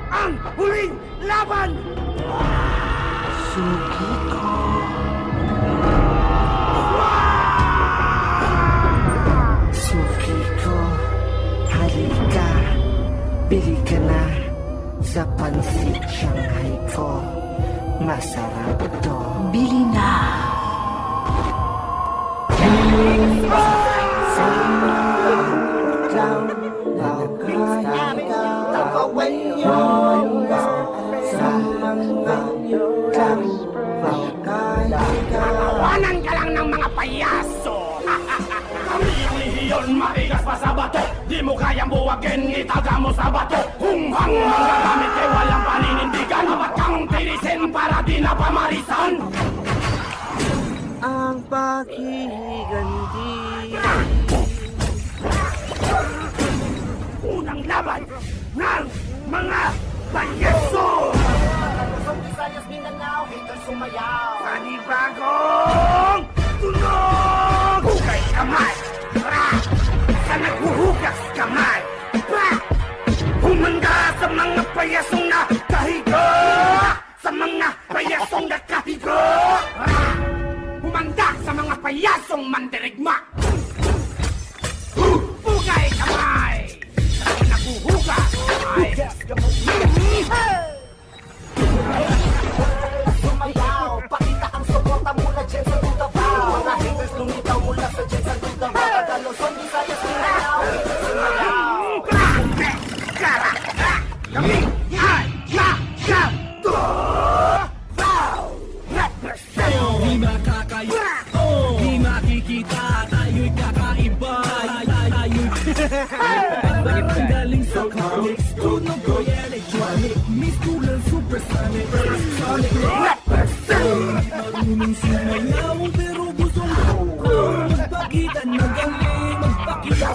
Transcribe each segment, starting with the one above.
Ang huling laban! Suki ko. Suki ko. Halika. Bili ka na sa pansit Shanghai ko. Masarap to. Bili na. Tawanan ka lang ng mga payaso! Kami ang lehiyon, maigas pa sa bato. Di mo kayang buwagin, itaga mo sa bato. Hunghang manggagamit kay walang paninindigan. Dapat kang tirisin para di na pamarisan. Ang paghihiganti. Unang laban ng mga payaso! Visayas, Mindanao, haters sumayaw. Panibagong tunog! Hugay kamay! Pra! Sa naghuhugas kamay! Pra! Humanda sa mga payasong nakahiga! Sa mga payasong nakahiga! Pra! Humanda sa mga payasong mandirigma! Hugay kamay! Sa naghuhugas kamay! Sumayaw, pakita ang suporta mula dyan sa Tutabaw. Mga haters lumitaw mula sa dyan sa Tutabaw. Tagalozon, Visayas, Mindanao, haters sumayaw. Kami ay Yayato! Represent! Di makakaya, di makikita, tayo'y kakaiba. Tayo'y galing sa comics, tunog ko electronic, Miss Cool Supersonic, Sonic marunong sumayaw, pero gustong magpakita na galing, magpakita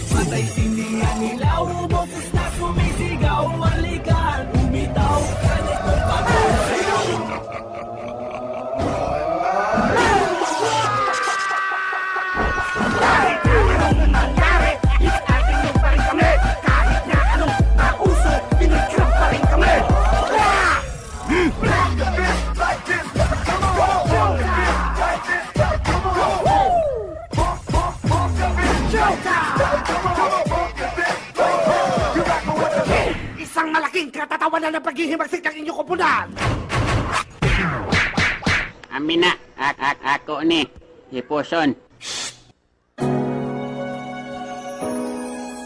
patay sinihan nilaw, boses na sumisigaw, malikan, umitaw, kalit kong pagkasayaw. Kahit na anong nangyari, ating nyo pa rin kami. Kahit na anong nauso, pinagkrap pa rin kami. Isang malaking katatawanan ng paghihimagsik ng inyong kupunan. Amin na, ako ni, Hipuson.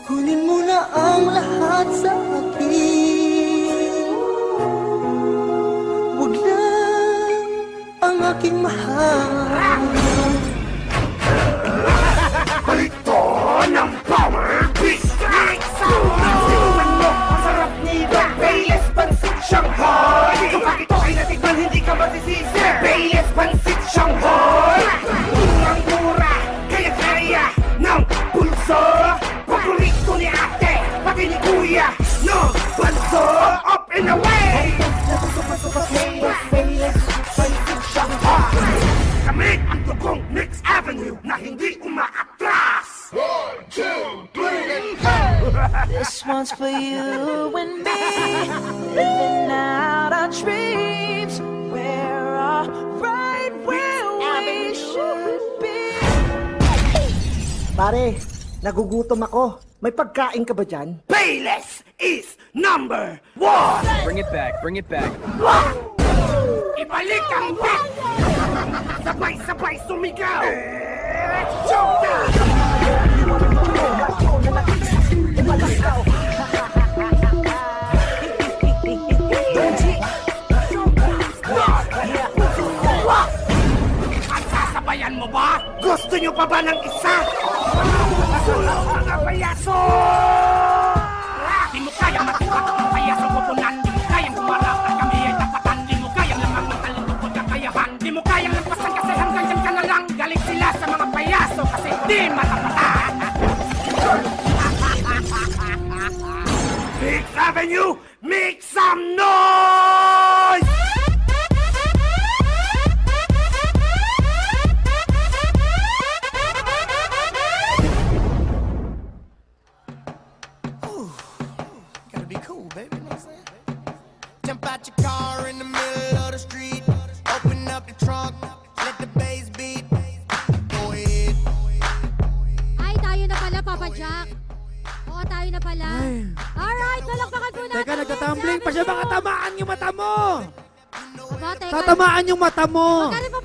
Kunin mo na ang lahat sa akin. Huwag lang ang aking mahal. Palito ng power beast! Sinuman mo, masarap nito. Bayless Pansit Shanghai. Kapag ito ay natikman, hindi ka masisisi. Bayless Pansit Shanghai. Murang-mura, kaya-kaya ng pulso. Paborito ni ate, pati ni kuya. No, banso, up and away! Bayless, Pansit Shanghai. Kami ang dugong Next Avenue na hindi umaatras! 1, 2, 3, This one's for you and me, living out our dreams. We're all right where we should be. Pare, nagugutom ako. May pagkain ka ba dyan? Bayless is number 1! Bring it back, bring it back. Ibalik ang beat! Sabay-sabay sumigaw! Showtime! At sasabayan mo ba? Gusto nyo pa ba ng isa? Sulong mga payaso! Di mo kaya matiwag ang payaso kupunan. Di mo kayang humarap at kami ay tapatan. Di mo kayang lamang ng talento at kakayahan. Di mo kayang lampasan kasi hanggang dyan ka na lang. Galing sila sa mga payaso kasi di matapatan. Sixth Avenue, make some noise! baby. Jump out your car in the middle of the street. Open up the trunk, let the bass beat. Go ahead. Ay, tayo na pala, Papa Jack. Oo, tayo na pala. Alright, palakpakan po natin. Teka, nagtatumbling pa siya. Baka tamaan yung mata mo. Aba, teka. Tatamaan yung mata mo. Magkano pa